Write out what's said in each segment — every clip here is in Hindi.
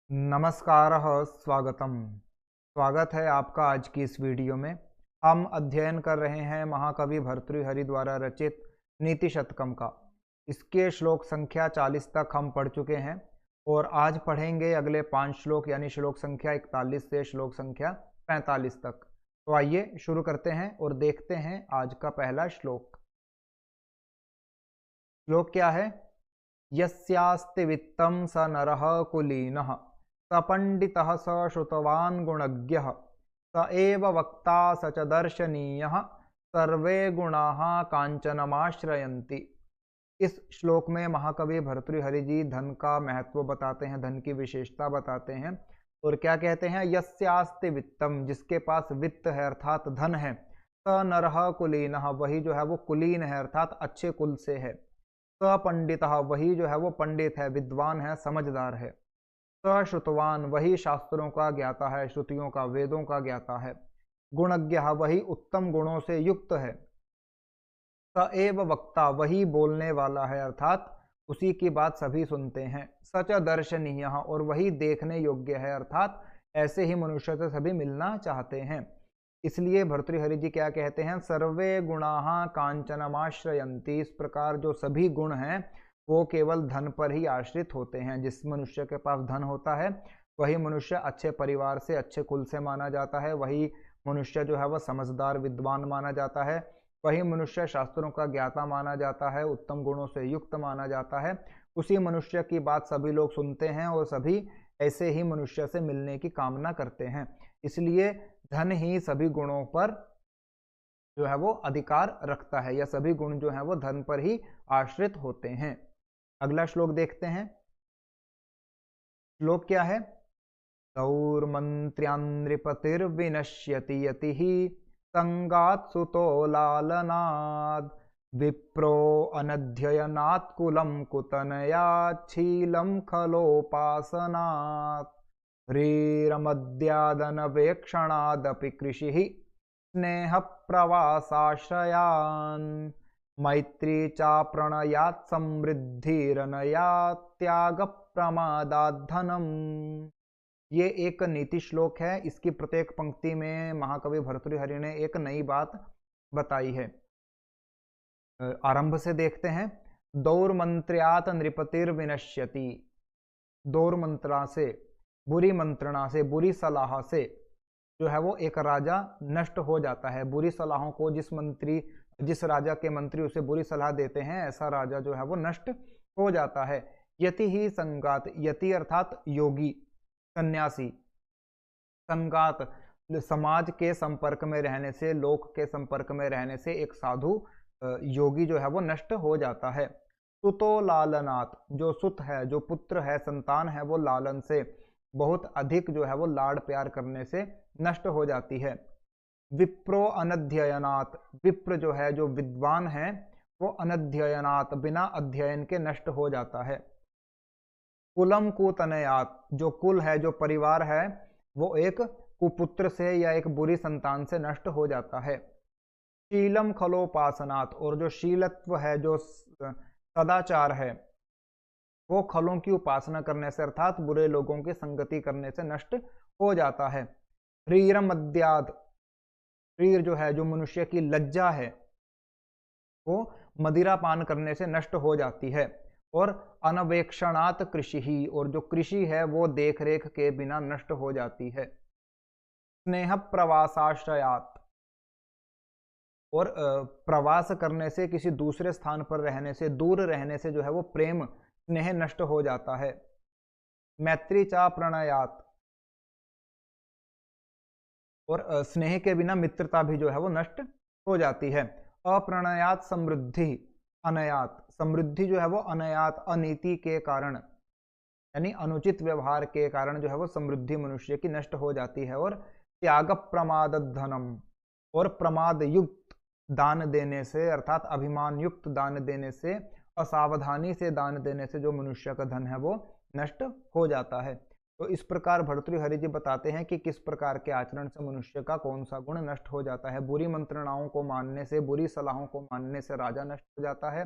नमस्कारः स्वागतम। स्वागत है आपका आज की इस वीडियो में। हम अध्ययन कर रहे हैं महाकवि भर्तृहरि द्वारा रचित नीति शतकम का। इसके श्लोक संख्या 40 तक हम पढ़ चुके हैं और आज पढ़ेंगे अगले 5 श्लोक यानी श्लोक संख्या 41 से श्लोक संख्या 45 तक। तो आइए शुरू करते हैं और देखते हैं आज का पहला श्लोक। श्लोक क्या है? यस्यास्ति वित्तं स नरः कुलीनः स पंडितः स श्रुतवान् गुणज्ञः स एव वक्ता स च दर्शनीयः सर्वे गुणाः कांचनमाश्रयन्ति। इस श्लोक में महाकवि भर्तृहरि जी धन का महत्व बताते हैं, धन की विशेषता बताते हैं और क्या कहते हैं? यस्यास्ति वित्तम, जिसके पास वित्त है अर्थात धन है, स नरः कुलीनः, वही जो है वो कुलीन है अर्थात अच्छे कुल से है। स पंडितः, वही जो है वो पंडित है, विद्वान है, समझदार है। स श्रुतवान, वही शास्त्रों का ज्ञाता है, श्रुतियों का, वेदों का ज्ञाता है। गुणज्ञः, वही उत्तम गुणों से युक्त है। स एव वक्ता, वही बोलने वाला है अर्थात उसी की बात सभी सुनते हैं। सच दर्शनीय, और वही देखने योग्य है अर्थात ऐसे ही मनुष्य से सभी मिलना चाहते हैं। इसलिए भर्तृहरि जी क्या कहते हैं? सर्वे गुणाः कांचनमाश्रयन्ति। इस प्रकार जो सभी गुण हैं वो केवल धन पर ही आश्रित होते हैं। जिस मनुष्य के पास धन होता है वही मनुष्य अच्छे परिवार से, अच्छे कुल से माना जाता है, वही मनुष्य जो है वह समझदार विद्वान माना जाता है, वही मनुष्य शास्त्रों का ज्ञाता माना जाता है, उत्तम गुणों से युक्त माना जाता है। उसी मनुष्य की बात सभी लोग सुनते हैं और सभी ऐसे ही मनुष्य से मिलने की कामना करते हैं। इसलिए धन ही सभी गुणों पर जो है वो अधिकार रखता है, या सभी गुण जो है वो धन पर ही आश्रित होते हैं। अगला श्लोक देखते हैं। श्लोक क्या है? दौर्मन्त्र्यान् नृपतिर्विनश्यति यतिः संगात् सुतो लालनाद् विप्रो अनध्ययनात् कुलं कुतनयात् शीलं खलोपासनात् ह्रीरमद्यादनवेक्षणादपि कृषिः स्नेहप्रवासाश्रयान् मैत्री चाप्रणयात् समृद्धिरनयात् त्यागप्रमादात् धनम्। ये एक नीति श्लोक है। इसकी प्रत्येक पंक्ति में महाकवि भर्तृहरि ने एक नई बात बताई है। आरंभ से देखते हैं। दौर्मंत्र्यात् नृपतिर्विनश्यति। दौर मंत्रा से, बुरी मंत्रणा से, बुरी सलाह से जो है वो एक राजा नष्ट हो जाता है। बुरी सलाहों को जिस राजा के मंत्री उसे बुरी सलाह देते हैं, ऐसा राजा जो है वो नष्ट हो जाता है। यति ही संगात, यति अर्थात योगी, सन्यासी। संगात, समाज के संपर्क में रहने से, लोक के संपर्क में रहने से एक साधु योगी जो है वो नष्ट हो जाता है। सुतो लालनात्, जो सुत है, जो पुत्र है, संतान है, वो लालन से, बहुत अधिक जो है वो लाड़ प्यार करने से नष्ट हो जाती है। विप्रो अनध्ययनात्, विप्र जो है, जो विद्वान है, वो अनध्ययनात्, बिना अध्ययन के नष्ट हो जाता है। कुलम कुतनयात्, जो कुल है, जो परिवार है, वो एक कुपुत्र से या एक बुरी संतान से नष्ट हो जाता है। शीलम खलोपासनात्, और जो शीलत्व है, जो सदाचार है, वो खलों की उपासना करने से अर्थात बुरे लोगों की संगति करने से नष्ट हो जाता है। ह्रीरम अद्याद, ह्रीर जो है, जो मनुष्य की लज्जा है, वो मदिरा पान करने से नष्ट हो जाती है। और अनवेक्षणात् कृषि ही, और जो कृषि है वो देख रेख के बिना नष्ट हो जाती है। स्नेह प्रवासाश्रयात्, और प्रवास करने से, किसी दूसरे स्थान पर रहने से, दूर रहने से जो है वो प्रेम स्नेह नष्ट हो जाता है। मैत्री चा प्रणयात्, और स्नेह के बिना मित्रता भी जो है वो नष्ट हो जाती है। अप्रणयात समृद्धि अनयात, समृद्धि जो है वो अनयात, अनीति के कारण यानी अनुचित व्यवहार के कारण जो है वो समृद्धि मनुष्य की नष्ट हो जाती है। और त्याग प्रमाद धनम, और प्रमाद युक्त दान देने से अर्थात अभिमान युक्त दान देने से, असावधानी से दान देने से जो मनुष्य का धन है वो नष्ट हो जाता है। तो इस प्रकार भर्तृहरि जी बताते हैं कि किस प्रकार के आचरण से मनुष्य का कौन सा गुण नष्ट हो जाता है। बुरी मंत्रणाओं को मानने से, बुरी सलाहों को मानने से राजा नष्ट हो जाता है।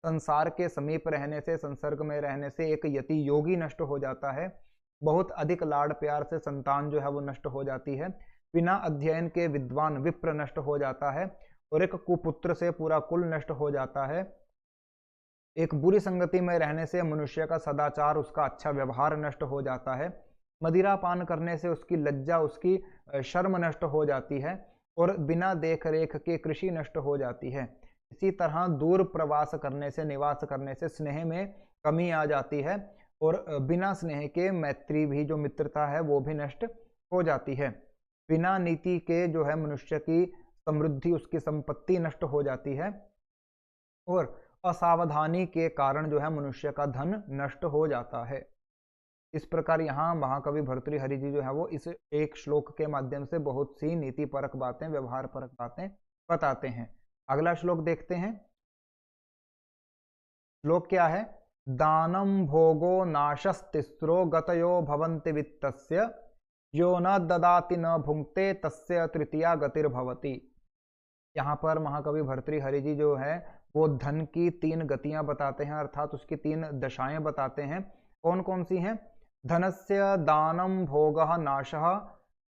संसार के समीप रहने से, संसर्ग में रहने से एक यति योगी नष्ट हो जाता है। बहुत अधिक लाड़ प्यार से संतान जो है वो नष्ट हो जाती है। बिना अध्ययन के विद्वान विप्र नष्ट हो जाता है और एक कुपुत्र से पूरा कुल नष्ट हो जाता है। एक बुरी संगति में रहने से मनुष्य का सदाचार, उसका अच्छा व्यवहार नष्ट हो जाता है। मदिरा पान करने से उसकी लज्जा, उसकी शर्म नष्ट हो जाती है और बिना देख रेख के कृषि नष्ट हो जाती है। इसी तरह दूर प्रवास करने से, निवास करने से स्नेह में कमी आ जाती है और बिना स्नेह के मैत्री भी, जो मित्रता है, वो भी नष्ट हो जाती है। बिना नीति के जो है मनुष्य की समृद्धि, उसकी संपत्ति नष्ट हो जाती है और असावधानी के कारण जो है मनुष्य का धन नष्ट हो जाता है। इस प्रकार यहाँ महाकवि भर्तृहरि जी जो है वो इस एक श्लोक के माध्यम से बहुत सी नीति परक बातें, व्यवहार परक बातें बताते हैं। अगला श्लोक देखते हैं। श्लोक क्या है? दानम भोगो नाशस्तिस्रो गतयो भवन्ति वित्तस्य यो न ददाति न भुंक्ते तस्य तृतीया गतिर्भवति। यहाँ पर महाकवि भर्तृहरि जी जो है वो धन की 3 गतियां बताते हैं, अर्थात उसकी 3 दशाएं बताते हैं। कौन कौन सी हैं? धनस्य दानम भोगः नाशः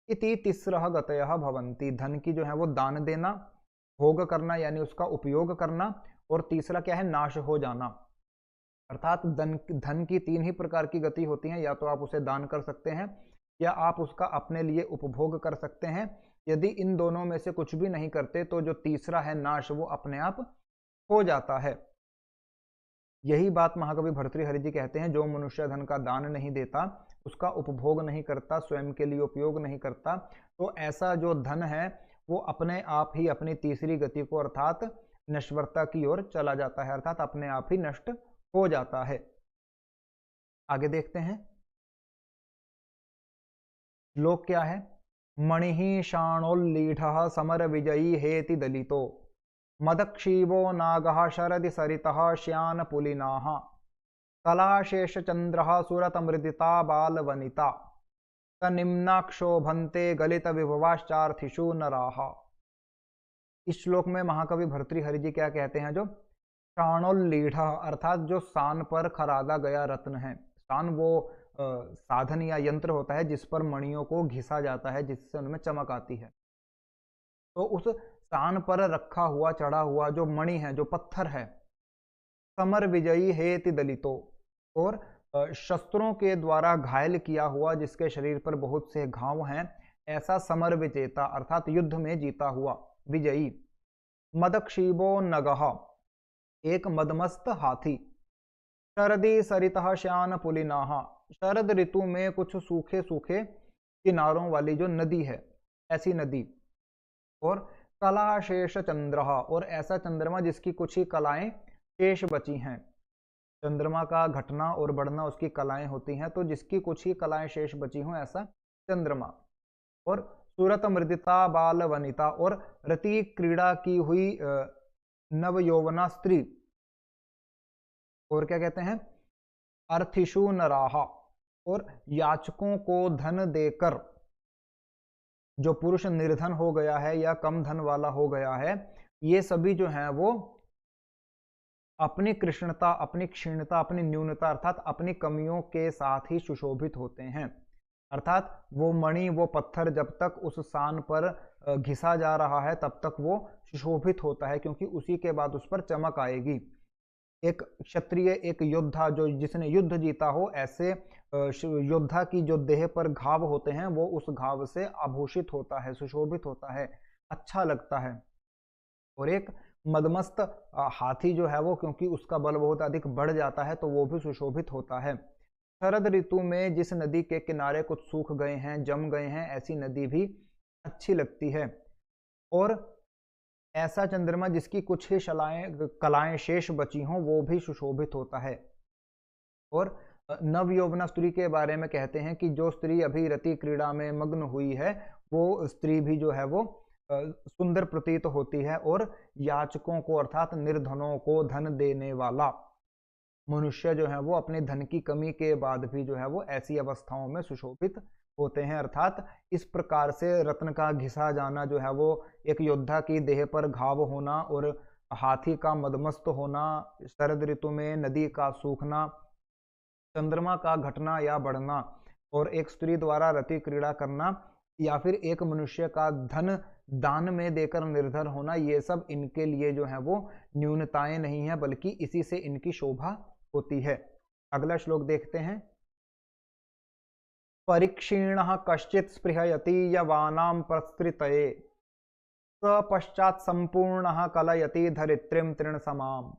इति तिस्रः गतयः भवन्ति। धन की जो है वो दान देना, भोग करना यानी उसका उपयोग करना, और तीसरा क्या है? नाश हो जाना। अर्थात धन की 3 ही प्रकार की गति होती हैं। या तो आप उसे दान कर सकते हैं या आप उसका अपने लिए उपभोग कर सकते हैं। यदि इन दोनों में से कुछ भी नहीं करते तो जो तीसरा है नाश, वो अपने आप हो जाता है। यही बात महाकवि भर्तृहरि जी कहते हैं, जो मनुष्य धन का दान नहीं देता, उसका उपभोग नहीं करता, स्वयं के लिए उपयोग नहीं करता, तो ऐसा जो धन है वो अपने आप ही अपनी तीसरी गति को, अर्थात नश्वरता की ओर चला जाता है, अर्थात अपने आप ही नष्ट हो जाता है। आगे देखते हैं। श्लोक क्या है? मणिः शाणोल्लीढः समर विजयी हेति दलितो मदक्षीवो नागः शरदि सरितः श्यान पुलिनाः कलाशेषचंद्रः सुरतमृदिता बालवनिता तनिम्नाक्षोभन्ते गलित विभवाश्चार्थिषु नराः। इस श्लोक में महाकवि भर्तृहरि जी क्या कहते हैं? जो शाणोल्लीढ अर्थात जो सान पर खरादा गया रत्न है। सान वो साधन या यंत्र होता है जिस पर मणियों को घिसा जाता है, जिससे उनमें चमक आती है। तो उस सान पर रखा हुआ, चढ़ा हुआ जो मणि है, जो पत्थर है, समर विजयी हेति दलितो, और शस्त्रों के द्वारा घायल किया हुआ, जिसके शरीर पर बहुत से घाव हैं, ऐसा समर विजेता अर्थात युद्ध में जीता हुआ विजयी। मदक्षीबो नगः एक मदमस्त हाथी। शरदी सरितः श्यान पुलिनाः शरद ऋतु में कुछ सूखे सूखे किनारों वाली जो नदी है, ऐसी नदी। और कला शेष चंद्र, और ऐसा चंद्रमा जिसकी कुछ ही कलाएं शेष बची हैं। चंद्रमा का घटना और बढ़ना उसकी कलाएं होती हैं, तो जिसकी कुछ ही कलाएं शेष बची हों, ऐसा चंद्रमा। और सूरत मृदिता बाल वनिता, और रति क्रीड़ा की हुई नव यौवना स्त्री। और क्या कहते हैं? अर्थिषु नराहा, और याचकों को धन देकर जो पुरुष निर्धन हो गया है या कम धन वाला हो गया है, ये सभी जो हैं वो अपनी कृष्णता, अपनी क्षीणता, अपनी न्यूनता अर्थात अपनी कमियों के साथ ही सुशोभित होते हैं। अर्थात वो मणि, वो पत्थर जब तक उस सान पर घिसा जा रहा है तब तक वो सुशोभित होता है, क्योंकि उसी के बाद उस पर चमक आएगी। एक क्षत्रिय, एक योद्धा जो जिसने युद्ध जीता हो, ऐसे योद्धा की जो देह पर घाव होते हैं वो उस घाव से आभूषित होता है, सुशोभित होता है, अच्छा लगता है। और एक मदमस्त हाथी जो है वो, क्योंकि उसका बल बहुत अधिक बढ़ जाता है, तो वो भी सुशोभित होता है। शरद ऋतु में जिस नदी के किनारे कुछ सूख गए हैं, जम गए हैं, ऐसी नदी भी अच्छी लगती है। और ऐसा चंद्रमा जिसकी कुछ ही कलाएं शेष बची हों, वो भी सुशोभित होता है। और नव यौवना स्त्री के बारे में कहते हैं कि जो स्त्री अभी रति क्रीड़ा में मग्न हुई है, वो स्त्री भी जो है वो सुंदर प्रतीत होती है। और याचकों को अर्थात निर्धनों को धन देने वाला मनुष्य जो है वो अपने धन की कमी के बाद भी जो है वो ऐसी अवस्थाओं में सुशोभित होते हैं। अर्थात इस प्रकार से रत्न का घिसा जाना जो है वो, एक योद्धा की देह पर घाव होना, और हाथी का मदमस्त होना, शरद ऋतु में नदी का सूखना, चंद्रमा का घटना या बढ़ना, और एक स्त्री द्वारा रति क्रीड़ा करना या फिर एक मनुष्य का धन दान में देकर निर्धन होना, ये सब इनके लिए जो है वो न्यूनताएं नहीं है, बल्कि इसी से इनकी शोभा होती है। अगला श्लोक देखते हैं। परीक्षीणः कश्चित् स्पृहयति यवानां प्रसृतये स पश्चात् संपूर्णः कलयति धरित्रीं तृणसमाम्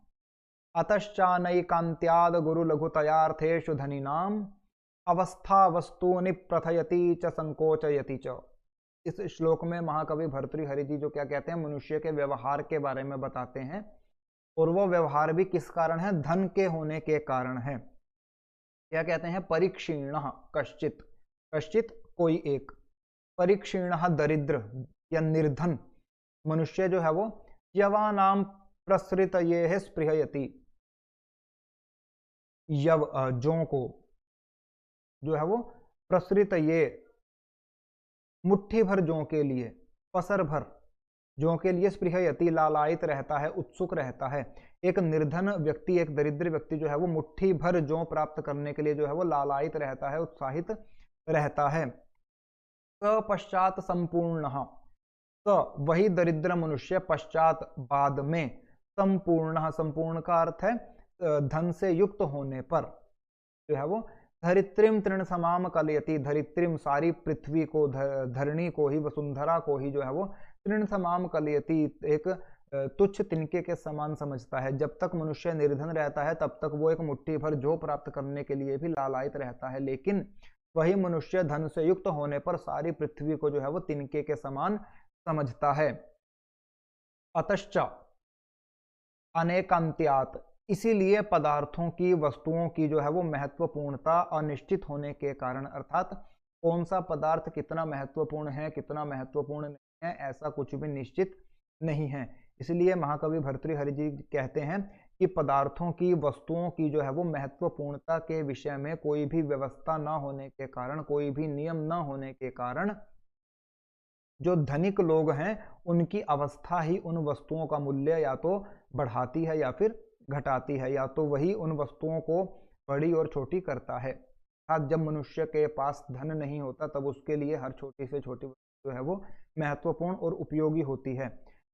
अतश्चानैकान्त्याद् गुरुलघुतयार्थेषु धनिनाम् अवस्था वस्तूनि प्रथयति च संकोचयति च। इस श्लोक में महाकवि भर्तृहरि जी जो क्या कहते हैं, मनुष्य के व्यवहार के बारे में बताते हैं, और वो व्यवहार भी किस कारण है, धन के होने के कारण है। क्या कहते हैं, परीक्षीणः कश्चित्, कश्चित् कोई एक, परीक्षीणः दरिद्र या निर्धन मनुष्य जो है वो यवानाम प्रसृतये स्पृहयति, यव जों को जो है वो प्रसृतये मुट्ठी भर जों के लिए, पसर भर जों के लिए स्पृहयति लालायित रहता है, उत्सुक रहता है। एक निर्धन व्यक्ति, एक दरिद्र व्यक्ति जो है वो मुट्ठी भर जों प्राप्त करने के लिए जो है वो लालायित रहता है, उत्साहित रहता है। स पश्चात संपूर्णः, स वही दरिद्र मनुष्य, पश्चात बाद में, संपूर्णः संपूर्ण का अर्थ है धन से युक्त होने पर जो है वो धरित्रीम तृण समाम कलयति, धरित्रीम सारी पृथ्वी को, धरणी को ही, वसुंधरा को ही जो है वो तृण समाम कलयति एक तुच्छ तिनके के समान समझता है। जब तक मनुष्य निर्धन रहता है तब तक वो एक मुट्ठी भर जो प्राप्त करने के लिए भी लालायित रहता है, लेकिन वही मनुष्य धन से युक्त होने पर सारी पृथ्वी को जो है वो तिनके के समान समझता है। अतश्च अनेकांत्यात्, इसीलिए पदार्थों की, वस्तुओं की जो है वो महत्वपूर्णता अनिश्चित होने के कारण, अर्थात कौन सा पदार्थ कितना महत्वपूर्ण है, कितना महत्वपूर्ण नहीं है, ऐसा कुछ भी निश्चित नहीं है। इसलिए महाकवि भर्तृहरि जी कहते हैं कि पदार्थों की, वस्तुओं की जो है वो महत्वपूर्णता के विषय में कोई भी व्यवस्था न होने के कारण, कोई भी नियम न होने के कारण जो धनिक लोग हैं उनकी अवस्था ही उन वस्तुओं का मूल्य या तो बढ़ाती है या फिर घटाती है, या तो वही उन वस्तुओं को बड़ी और छोटी करता है। अर्थात जब मनुष्य के पास धन नहीं होता तब उसके लिए हर छोटी से छोटी वस्तु जो है वो महत्वपूर्ण और उपयोगी होती है।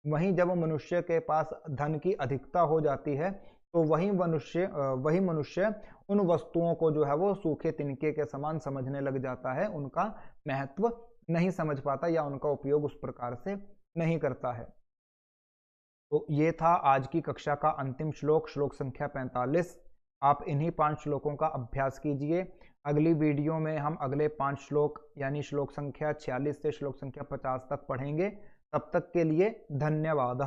वहीं जब मनुष्य के पास धन की अधिकता हो जाती है तो वही मनुष्य उन वस्तुओं को जो है वो सूखे तिनके के समान समझने लग जाता है, उनका महत्व नहीं समझ पाता या उनका उपयोग उस प्रकार से नहीं करता है। तो ये था आज की कक्षा का अंतिम श्लोक, श्लोक संख्या 45। आप इन्हीं 5 श्लोकों का अभ्यास कीजिए। अगली वीडियो में हम अगले 5 श्लोक यानी श्लोक संख्या 46 से श्लोक संख्या 50 तक पढ़ेंगे। तब तक के लिए धन्यवाद।